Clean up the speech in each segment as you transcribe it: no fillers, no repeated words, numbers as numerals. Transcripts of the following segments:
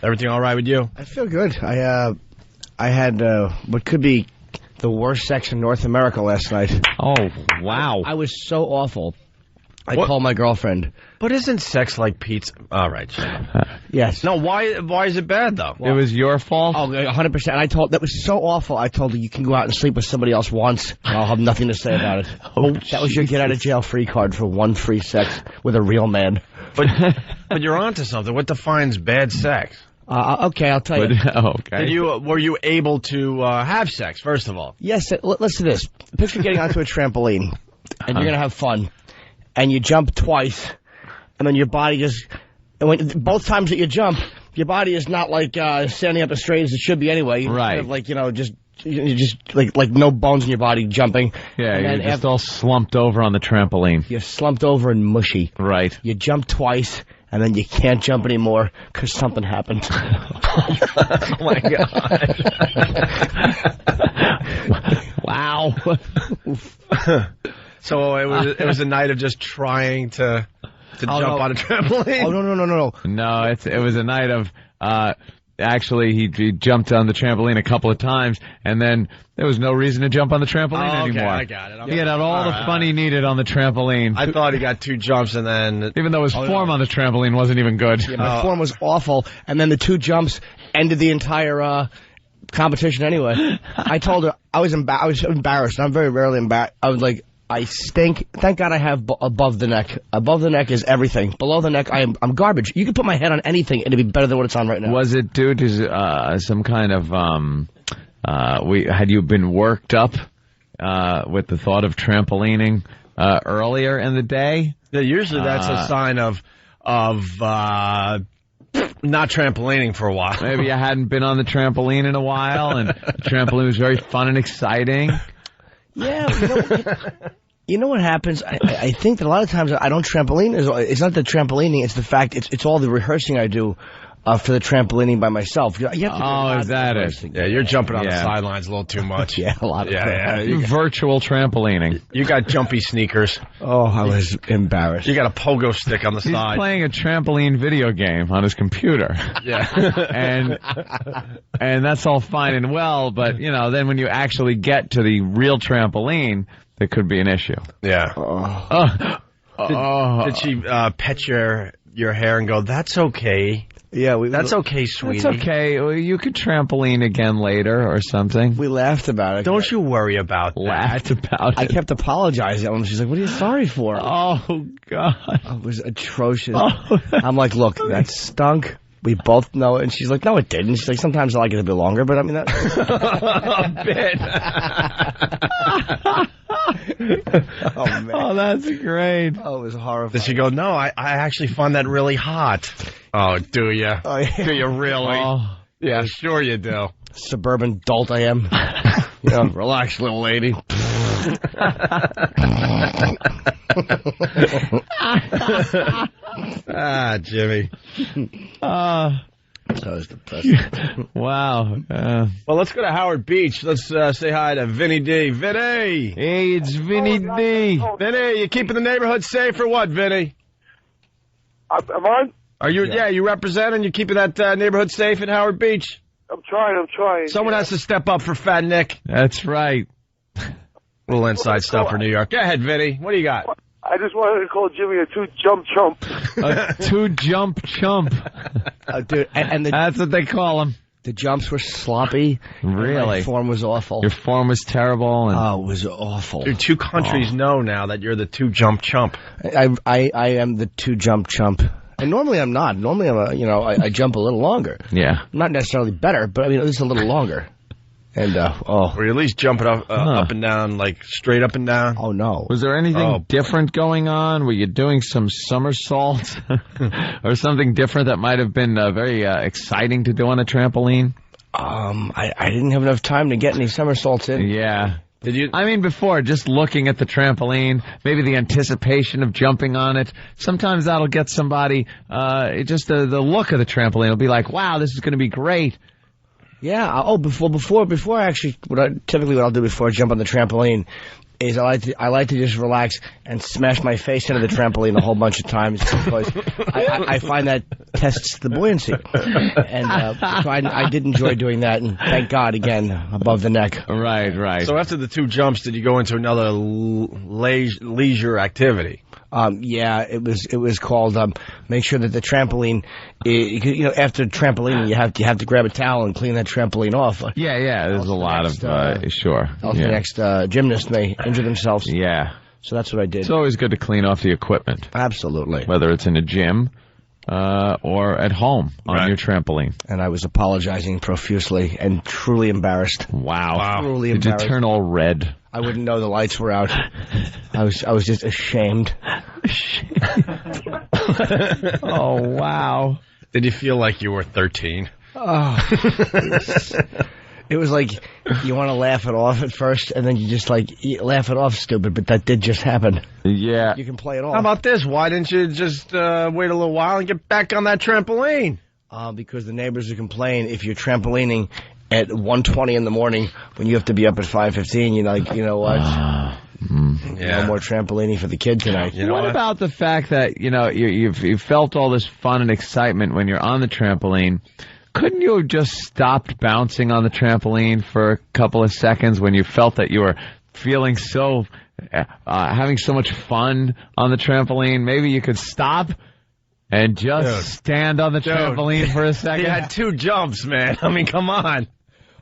Everything all right with you? I feel good. I had what could be the worst sex in North America last night. Oh, wow. I was so awful. I called my girlfriend. But isn't sex like pizza? All right, shut up. Yes. No, why is it bad, though? It was your fault? Oh, 100%. That was so awful. I told her, you can go out and sleep with somebody else once, and I'll have nothing to say about it. That was your get-out-of-jail-free card for one free sex with a real man. But you're onto something. What defines bad sex? Okay, I'll tell you. Okay. Were you able to have sex, first of all? Yes, listen to this. Picture getting onto a trampoline, and you're going to have fun, and you jump twice, and then your body just... both times that you jump, your body is not like standing up as straight as it should be anyway. Right. Kind of like, you just like no bones in your body jumping. Yeah, and you're just all slumped over on the trampoline. You're slumped over and mushy. Right. You jump twice, and then you can't jump anymore because something happened. Oh, my God. Wow. So it was a night of just trying to jump on a trampoline? Oh, no. No, it was a night of... Actually, he jumped on the trampoline a couple of times, and then there was no reason to jump on the trampoline anymore. I got it. He had all the fun he needed on the trampoline. I thought he got 2 jumps, and then... Even though his form on the trampoline wasn't even good. Yeah, my form was awful, and then the 2 jumps ended the entire competition anyway. I told her I was embarrassed. I'm very rarely embarrassed. I was like, I stink. Thank God I have above the neck. Above the neck is everything. Below the neck, I'm garbage. You can put my head on anything, and it'd be better than what it's on right now. Was it due to some kind of had you been worked up with the thought of trampolining earlier in the day? Yeah, usually that's a sign of not trampolining for a while. Maybe you hadn't been on the trampoline in a while, and the trampoline was very fun and exciting. Yeah, you know what happens? I think that a lot of times I don't trampoline. It's not the trampolining. It's the fact it's all the rehearsing I do for the trampolining by myself. You have to is that it? Yeah, you're jumping on the sidelines a little too much. Yeah, a lot of virtual trampolining. You got jumpy sneakers. Oh, I was embarrassed. You got a pogo stick on the side. He's playing a trampoline video game on his computer. Yeah. and that's all fine and well, but, then when you actually get to the real trampoline, there could be an issue. Yeah. Did she pet your hair and go, that's okay? Yeah, that's okay, sweetie. That's okay. Well, you could trampoline again later or something. We laughed about it. Don't you worry about that. Laughed about it. I kept apologizing. She's like, what are you sorry for? Oh, God. It was atrocious. I'm like, look, that stunk. We both know it. And she's like, no, it didn't. She's like, sometimes I like it a bit longer, but I mean, that... A bit. Oh, man. Oh, that's great. Oh, it was horrible. Did she go, no, I actually find that really hot. Oh, do you? Oh, yeah. Do you really? Oh. Yeah, sure you do. Suburban dolt I am. Relax, little lady. Jimmy. That was depressing. Wow. Well, let's go to Howard Beach. Let's say hi to Vinny D. Vinny! Hey, it's Vinny D. Vinny, you keeping the neighborhood safe or what, Vinny? Am I? Are you? Yeah, you representing? You keeping that neighborhood safe in Howard Beach? I'm trying. Someone has to step up for Fat Nick. That's right. Little inside stuff for New York. Go ahead, Vinny. What do you got? I just wanted to call Jimmy a 2-jump chump. A 2-jump chump. Dude, that's what they call him. The jumps were sloppy. Really? My form was awful. Your form was terrible. Oh, it was awful. Dude, 2 countries know now that you're the 2-jump chump. I am the 2-jump chump. And normally I'm not. Normally I jump a little longer. Yeah. Not necessarily better, but I mean, at least a little longer. And, Were you at least jumping up and down, like straight up and down? Oh, no. Was there anything different going on? Were you doing some somersaults or something different that might have been very exciting to do on a trampoline? I didn't have enough time to get any somersaults in. Yeah. Did you? I mean, before, just looking at the trampoline, maybe the anticipation of jumping on it, sometimes that'll get somebody, just the look of the trampoline will be like, wow, this is going to be great. Yeah. Before actually, what I'll do before I jump on the trampoline is I like to just relax and smash my face into the trampoline a whole bunch of times because I find that tests the buoyancy. And so I did enjoy doing that, and thank God, again, above the neck. Right. So after the 2 jumps, did you go into another leisure activity? Yeah, it was called make sure that the trampoline, after trampoline, you have to grab a towel and clean that trampoline off. Yeah. There's a lot of sure. Else the next gymnast may injure themselves. Yeah. So that's what I did. It's always good to clean off the equipment. Absolutely. Whether it's in a gym or at home on your trampoline. And I was apologizing profusely and truly embarrassed. Wow. Truly Did you embarrassed. turn all red? I wouldn't know the lights were out. I was just ashamed. Oh, wow. Did you feel like you were 13? Oh. It was like you want to laugh it off at first, and then you just laugh it off, stupid, but that did just happen. Yeah. You can play it off. How about this? Why didn't you just wait a little while and get back on that trampoline? Because the neighbors would complain if you're trampolining at 1:20 in the morning when you have to be up at 5:15. You're like, you know what? No more trampolining for the kid tonight. What about the fact that, you've felt all this fun and excitement when you're on the trampoline? Couldn't you have just stopped bouncing on the trampoline for a couple of seconds when you felt that you were feeling so, having so much fun on the trampoline? Maybe you could stop and just stand on the trampoline for a second. You had 2 jumps, man. I mean, come on.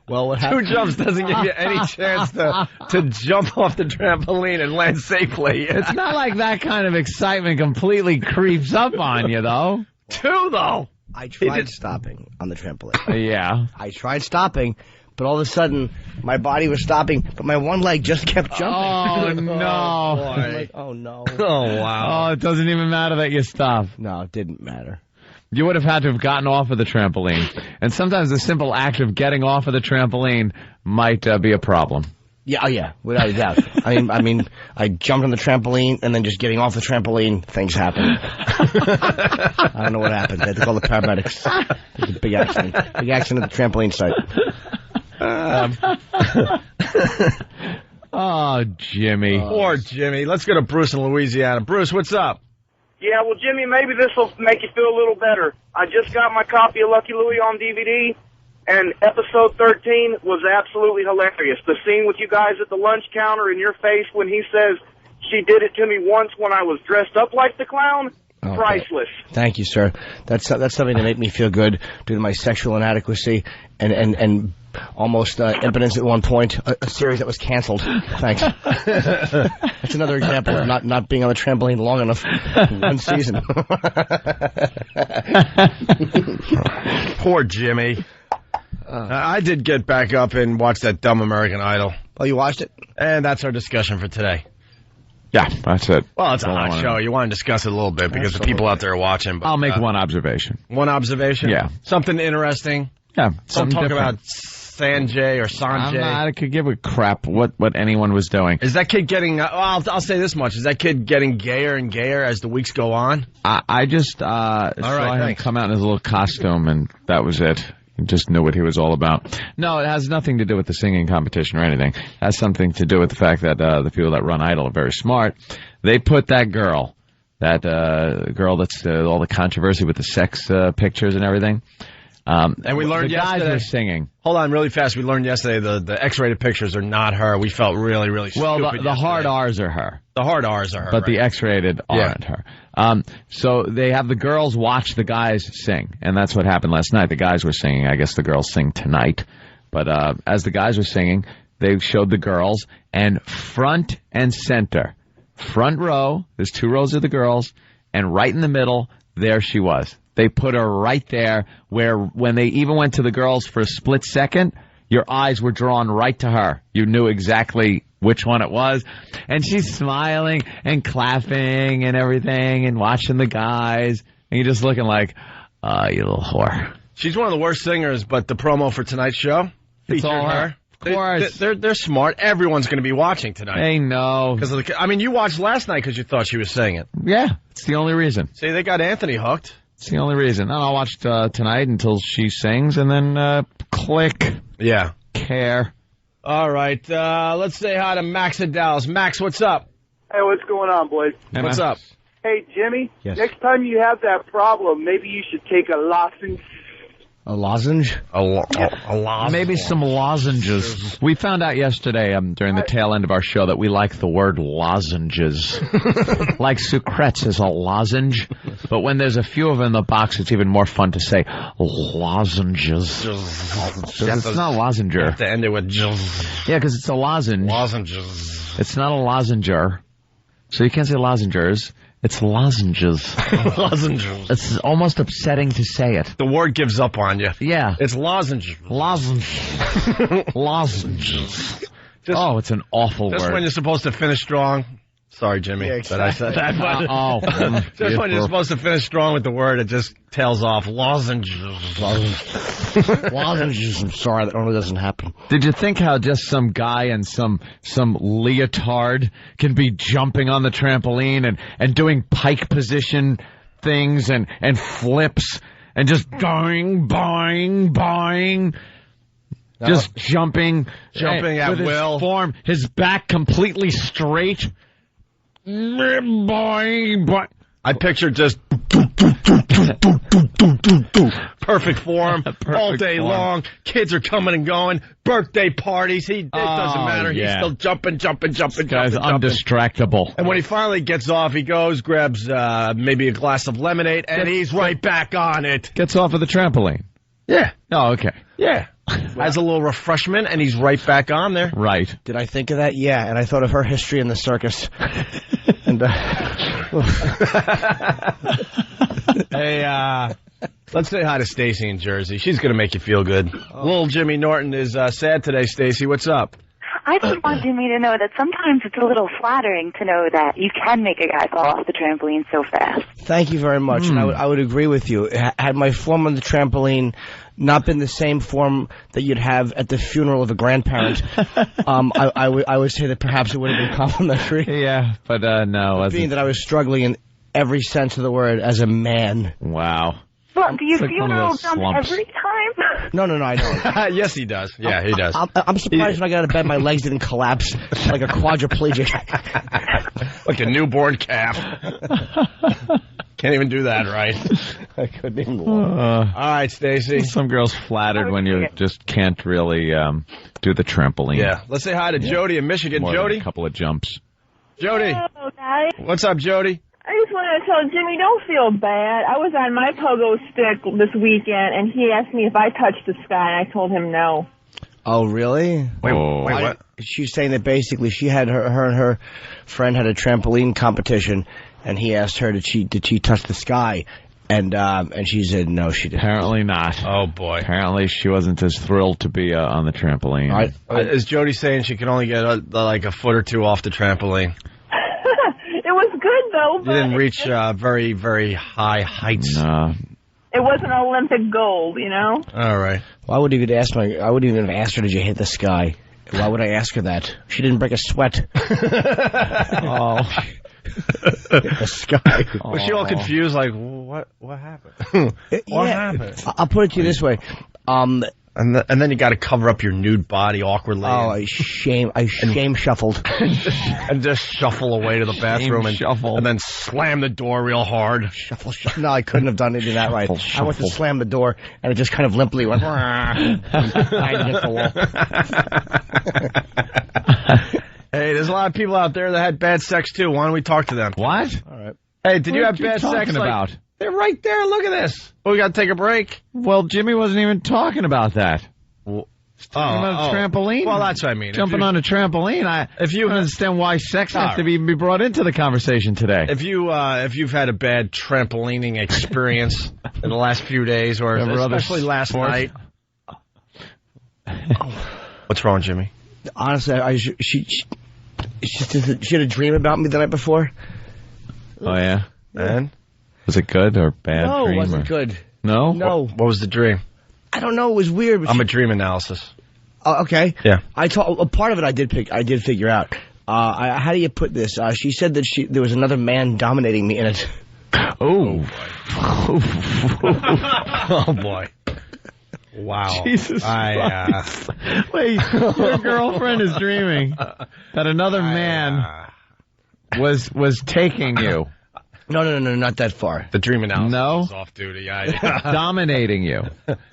Well, what 2 jumps doesn't give you any chance to jump off the trampoline and land safely. It's not like that kind of excitement completely creeps up on you, though. 2, though. I tried stopping on the trampoline. Yeah. I tried stopping, but all of a sudden, my body was stopping, but my one leg just kept jumping. Oh, no. I'm like, oh, no. Oh, wow. Oh, it doesn't even matter that you stopped. No, it didn't matter. You would have had to have gotten off of the trampoline. And sometimes the simple act of getting off of the trampoline might be a problem. Yeah, without a doubt. I mean, I jumped on the trampoline, and then just getting off the trampoline, things happened. I don't know what happened. I had to call the paramedics. It was a big accident. Big accident at the trampoline site. Oh, Jimmy. Poor Jimmy. Let's go to Bruce in Louisiana. Bruce, what's up? Yeah, well, Jimmy, maybe this will make you feel a little better. I just got my copy of Lucky Louie on DVD, and episode 13 was absolutely hilarious. The scene with you guys at the lunch counter in your face when he says, "She did it to me once when I was dressed up like the clown." Okay. Priceless. Thank you, sir. That's something to make me feel good due to my sexual inadequacy and almost impotence at one point. A series that was canceled. Thanks. That's another example of not being on the trampoline long enough. One season. Poor Jimmy. I did get back up and watch that dumb American Idol. Oh, you watched it? And that's our discussion for today. Yeah, that's it. Well, it's a hot show. You want to discuss it a little bit because the people out there are watching. But, I'll make one observation. One observation? Yeah. Something interesting? Yeah. Don't talk different. about Sanjay or Sanjay. I could give a crap what anyone was doing. Is that kid getting, I'll say this much, is that kid getting gayer and gayer as the weeks go on? I just saw him come out in his little costume, and that was it. Just knew what he was all about. No, it has nothing to do with the singing competition or anything. It has something to do with the fact that the people that run Idol are very smart. They put that girl that's all the controversy with the sex pictures and everything. And we learned the yesterday. guys were singing. Hold on, really fast. We learned yesterday the X-rated pictures are not her. We felt really, really stupid. Well, the hard R's are her. The hard R's are her, but right? the X-rated aren't her. So they have the girls watch the guys sing, and that's what happened last night. The guys were singing. I guess the girls sing tonight. But as the guys were singing, they showed the girls, and front and center, front row, there's 2 rows of the girls, and right in the middle, there she was. They put her right there where when they even went to the girls for a split second, your eyes were drawn right to her. You knew exactly which one it was. And she's smiling and clapping and everything and watching the guys. And you're just looking like, you little whore. She's one of the worst singers, but the promo for tonight's show It's featured all her. Of course. They're smart. Everyone's going to be watching tonight. They know. Because you watched last night because you thought she was singing. Yeah, it's the only reason. See, they got Anthony hooked. It's the only reason. And I'll watch tonight until she sings, and then click. Yeah. Care. All right. Let's say hi to Max in Dallas. Max, what's up? Hey, what's going on, boys? Hey, What's man. up? Hey, Jimmy. Yes. Next time you have that problem, maybe you should take a lozenge. A lozenge? A lozenge. Maybe some lozenges. We found out yesterday during the tail end of our show that we like the word lozenges. Like sucrettes is a lozenge, but when there's a few of them in the box, it's even more fun to say lozenges. It's not a lozenger. You have to end it with Yeah, because it's a lozenge. lozenges. It's not a lozenger. So you can't say lozengers. It's lozenges. Lozenges. It's almost upsetting to say it. The word gives up on you. Yeah. It's lozenges. Lozenges. Lozenges. Oh, it's an awful Just word. when you're supposed to finish strong. Sorry, Jimmy, that I said that. But just when you're supposed to finish strong with the word, it just tails off. Lozenges. Lozenges. I'm sorry, that only doesn't happen. Did you think how just some guy in some leotard can be jumping on the trampoline and doing pike position things and flips and just boing, boing, boing, just jumping at with will. his form, his back completely straight. Boing, boing. I picture just perfect form all day form. long. Kids are coming and going. Birthday parties. It doesn't matter. yeah. He's still jumping. Guy's undistractable. And when he finally gets off, he goes, grabs maybe a glass of lemonade, and he's right back on it. Gets off of the trampoline. Yeah. Oh, okay. Yeah. Has a little refreshment, and he's right back on there. Right. Did I think of that? Yeah, and I thought of her history in the circus. And Hey, let's say hi to Stacy in Jersey. She's going to make you feel good. Little Jimmy Norton is sad today, Stacy. What's up? I just want Jimmy to know that sometimes it's a little flattering to know that you can make a guy fall off the trampoline so fast. thank you very much, and I would agree with you. Had my form on the trampoline not been the same form that you'd have at the funeral of a grandparent, I would say that perhaps it would have been complimentary. Yeah, but no. Being that I was struggling in every sense of the word as a man. Wow. Well, do you It's like feel one of little those jump slumps. every time? No, I don't. Yes, he does. Yeah, he does. I'm surprised when I got out of bed my legs didn't collapse like a quadriplegic. Like a newborn calf. Can't even do that right. I couldn't even walk. All right, Stacy. Some girls flattered when you just can't really do the trampoline. Yeah. Let's say hi to Jody in Michigan. More than Jody? a couple of jumps. Jody. Hello, guys. What's up, Jody? I just wanted to tell Jimmy, don't feel bad. I was on my pogo stick this weekend, and he asked me if I touched the sky, and I told him no. Oh, really? Wait, Oh. what? She's saying that basically she had her and her friend had a trampoline competition, and he asked her did she touch the sky, and she said no, she didn't. Apparently not. Oh, boy. Apparently she wasn't as thrilled to be on the trampoline. Is Jody saying she can only get like a foot or two off the trampoline? It was good, though, You but didn't reach very, very high heights. No. it wasn't Olympic gold, you know? All right. Why would you even ask I wouldn't even have asked her, did you hit the sky? Why would I ask her that? She didn't break a sweat. Oh. Hit the sky. Was she all confused? Like, what happened? What happened? I'll put it to you this way. And then you got to cover up your nude body awkwardly. Oh, I shame shuffled. And just shuffle away to the bathroom and then slam the door real hard. Shuffle. No, I couldn't have done any of that right. I went to slam the door, and it just kind of limply went bang against the wall. Hey, there's a lot of people out there that had bad sex too. Why don't we talk to them? What? All right. Hey, did you What have are you bad sex? talking about? They're right there. Look at this. Well, we got to take a break. Well, Jimmy wasn't even talking about that. Well, Talking about a trampoline. Well, that's what I mean. Jumping on a trampoline. If you don't understand why sex has to be brought into the conversation today. If you've had a bad trampolining experience in the last few days, or especially last night. What's wrong, Jimmy? Honestly, she had a dream about me the night before. Oh yeah. And Was it good or bad? No, dream it wasn't or... good. No. No. What was the dream? I don't know. It was weird. But I'm a dream analysis. Okay. Yeah. A part of it I did figure out. How do you put this? She said that there was another man dominating me in it. Oh. Oh boy. Wow. Jesus Christ. Wait, your girlfriend is dreaming that another man was taking you. No, not that far. The dream analysis is off duty. Dominating you.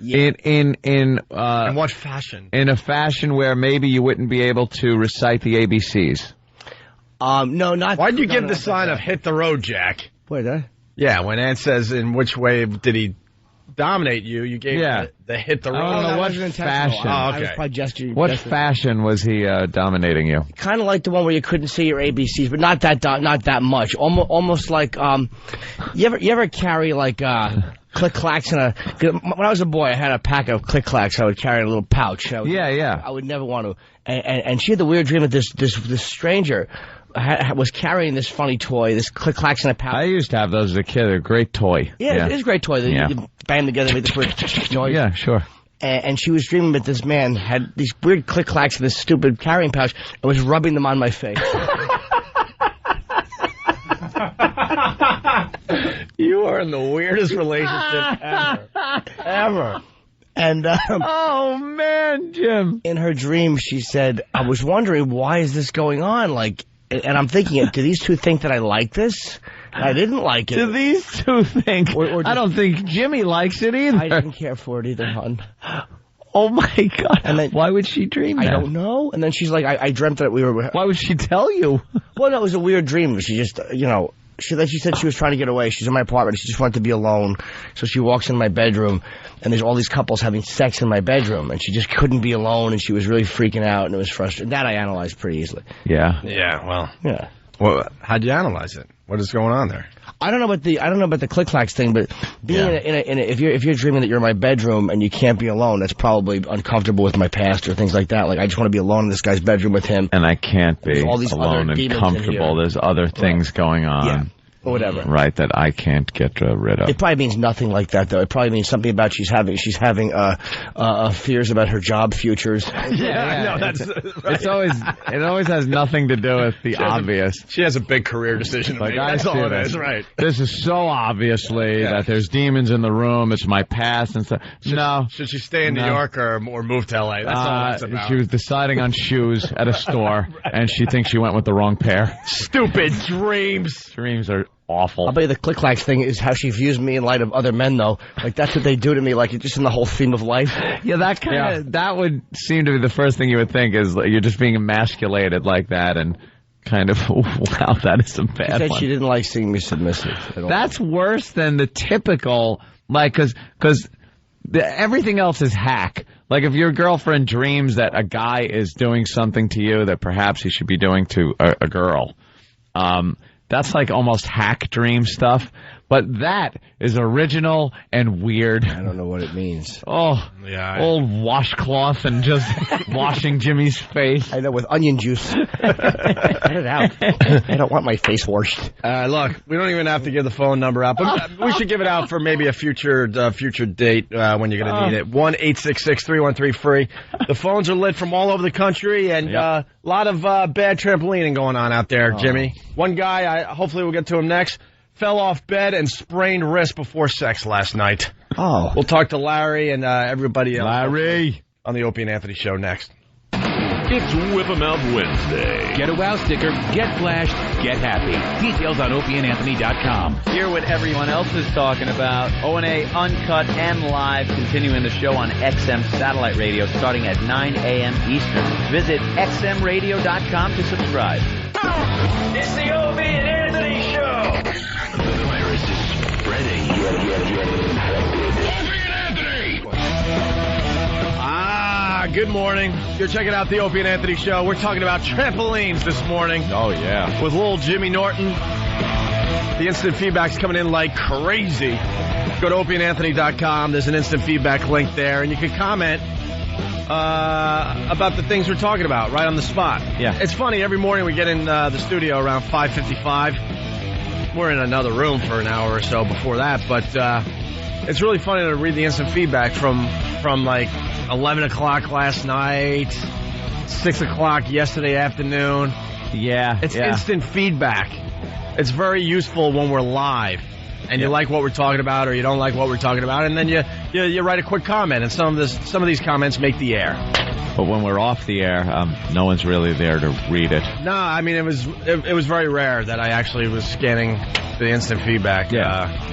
Yeah. In what fashion? In a fashion where maybe you wouldn't be able to recite the ABCs. No, not... Why'd you give the sign of hit the road, Jack? Wait, Yeah, when Ann says in which way did he dominate you, you gave the hit the road. I don't know what fashion. I was probably gesturing. What fashion was he dominating you? Kind of like the one where you couldn't see your ABCs, but not that much. Almost like you ever carry like click-clacks in a... When I was a boy, I had a pack of click-clacks. I would carry in a little pouch. I would never want to. And she had the weird dream that this stranger was carrying this funny toy, this click-clacks in a pouch. I used to have those as a kid. They're a great toy. Yeah, it is a great toy. You bang them together, make this weird noise. Yeah, sure. And she was dreaming that this man had these weird click-clacks in this stupid carrying pouch and was rubbing them on my face. You are in the weirdest relationship ever. And oh man, Jim! In her dream, she said, "I was wondering why is this going on?" Like, and I'm thinking, do these two think that I like this? I didn't like it. Do these two think? I don't think Jimmy likes it either. I didn't care for it either, hon. Oh my God! And then, why would she dream that? I don't know. And then she's like, I dreamt that we were. Why would she tell you? Well, no, it was a weird dream. She just, She said she was trying to get away. She's in my apartment. She just wanted to be alone. So she walks in my bedroom, and there's all these couples having sex in my bedroom, and she just couldn't be alone, and she was really freaking out, and it was frustrating. That I analyzed pretty easily. Yeah. Yeah. Well. Yeah. Well, how'd you analyze it? What is going on there? I don't know about the click-clacks thing, but being if you're dreaming that you're in my bedroom and you can't be alone, that's probably uncomfortable with my past or things like that. Like, I just want to be alone in this guy's bedroom with him. And I can't be all these alone and comfortable. There's other things going on. Yeah. Or whatever. Right, that I can't get rid of. It probably means nothing like that, though. It probably means something about she's having fears about her job futures. No, that's right. It always has nothing to do with the obvious. She has a big career decision to make. That's all it is, right? This is so obviously that there's demons in the room. It's my past and stuff. Should she stay in New York or move to L.A.? That's all it's about. She was deciding on shoes at a store, and she thinks she went with the wrong pair. Stupid dreams. Dreams are awful. I'll bet you the click-clacks thing is how she views me in light of other men, though. Like, that's what they do to me, like, just in the whole theme of life. Yeah, that would seem to be the first thing you would think is you're just being emasculated like that, and kind of, wow, that is a bad one. She said she didn't like seeing me submissive at all. That's worse than the typical, like, because everything else is hack. Like, if your girlfriend dreams that a guy is doing something to you that perhaps he should be doing to a girl, that's like almost hack dream stuff. But that is original and weird. I don't know what it means. Oh, yeah. Old washcloth and just washing Jimmy's face. I know, with onion juice. Get it out. I don't want my face washed. Look, we don't even have to give the phone number out, but we should give it out for maybe a future date when you're going to need it. 1-866-313-FREE. The phones are lit from all over the country, and a lot of bad trampolining going on out there, Jimmy. One guy, hopefully we'll get to him next, fell off bed and sprained wrist before sex last night. Oh. We'll talk to Larry and everybody else. Larry! On the Opie and Anthony Show next. It's Whip 'em Out Wednesday. Get a wow sticker, get flashed, get happy. Details on opieandanthony.com. Hear what everyone else is talking about. O&A Uncut and Live, continuing the show on XM Satellite Radio starting at 9 a.m. Eastern. Visit xmradio.com to subscribe. It's the Opie and Anthony Show. The virus is spreading. Opie and Anthony. Good morning. You're checking out the Opie and Anthony Show. We're talking about trampolines this morning. Oh, yeah. With little Jimmy Norton. The instant feedback's coming in like crazy. Go to opieandanthony.com. There's an instant feedback link there, and you can comment about the things we're talking about right on the spot. Yeah. It's funny, every morning we get in the studio around 5:55. We're in another room for an hour or so before that, but it's really funny to read the instant feedback from like 11 o'clock last night, 6 o'clock yesterday afternoon. Yeah. It's instant feedback. It's very useful when we're live. And you like what we're talking about, or you don't like what we're talking about, and then you write a quick comment, and some of these comments make the air. But when we're off the air, no one's really there to read it. No, I mean it was very rare that I actually was scanning the instant feedback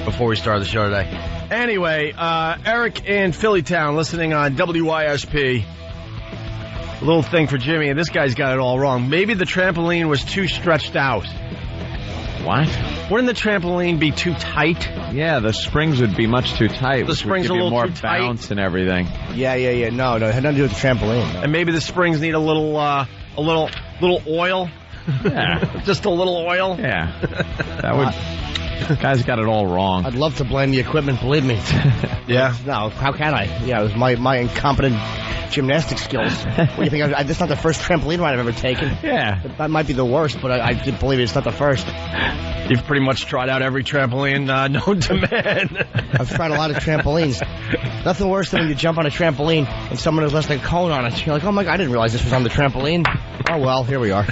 before we started the show today. Anyway, Eric in Phillytown listening on WYSP. A little thing for Jimmy, and this guy's got it all wrong. Maybe the trampoline was too stretched out. What? Wouldn't the trampoline be too tight? Yeah, the springs would be much too tight. The springs would give a little you more too tight. bounce and everything. Yeah. No, it had nothing to do with the trampoline. No. And maybe the springs need a little oil. Yeah. Just a little oil. Yeah. That would. Guys got it all wrong. I'd love to blame the equipment, believe me. Yeah. No, how can I? Yeah, it was my incompetent gymnastic skills. What do you think? That's not the first trampoline ride I've ever taken. Yeah. That might be the worst, but I believe it's not the first. You've pretty much tried out every trampoline known to man. I've tried a lot of trampolines. Nothing worse than when you jump on a trampoline and someone has left a cone on it. You're like, oh my God, I didn't realize this was on the trampoline. Oh well, here we are.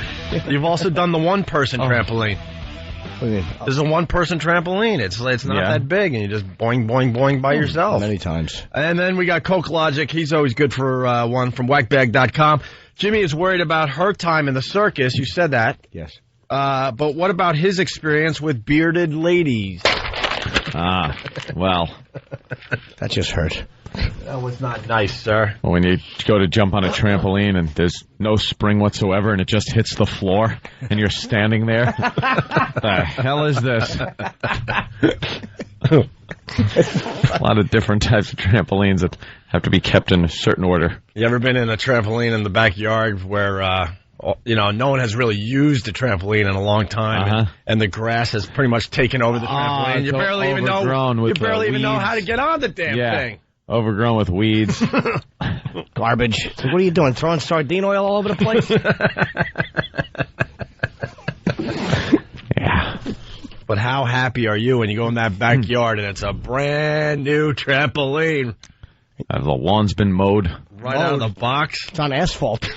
You've also done the one-person trampoline. What do you mean? There's a one-person trampoline. It's not that big, and you just boing, boing, boing by yourself. Many times. And then we got Coke Logic. He's always good for one from whackbag.com. Jimmy is worried about her time in the circus. You said that. Yes. But what about his experience with bearded ladies? Well. That just hurt. That was not nice, sir. Well, when you go to jump on a trampoline and there's no spring whatsoever and it just hits the floor and you're standing there. The hell is this? A lot of different types of trampolines that have to be kept in a certain order. You ever been in a trampoline in the backyard where, no one has really used a trampoline in a long time, and the grass has pretty much taken over the trampoline. You barely even know how to get on the damn thing. Overgrown with weeds. Garbage. So what are you doing? Throwing sardine oil all over the place? Yeah. But how happy are you when you go in that backyard and it's a brand new trampoline? The lawn's been mowed. Right out of the box. It's on asphalt.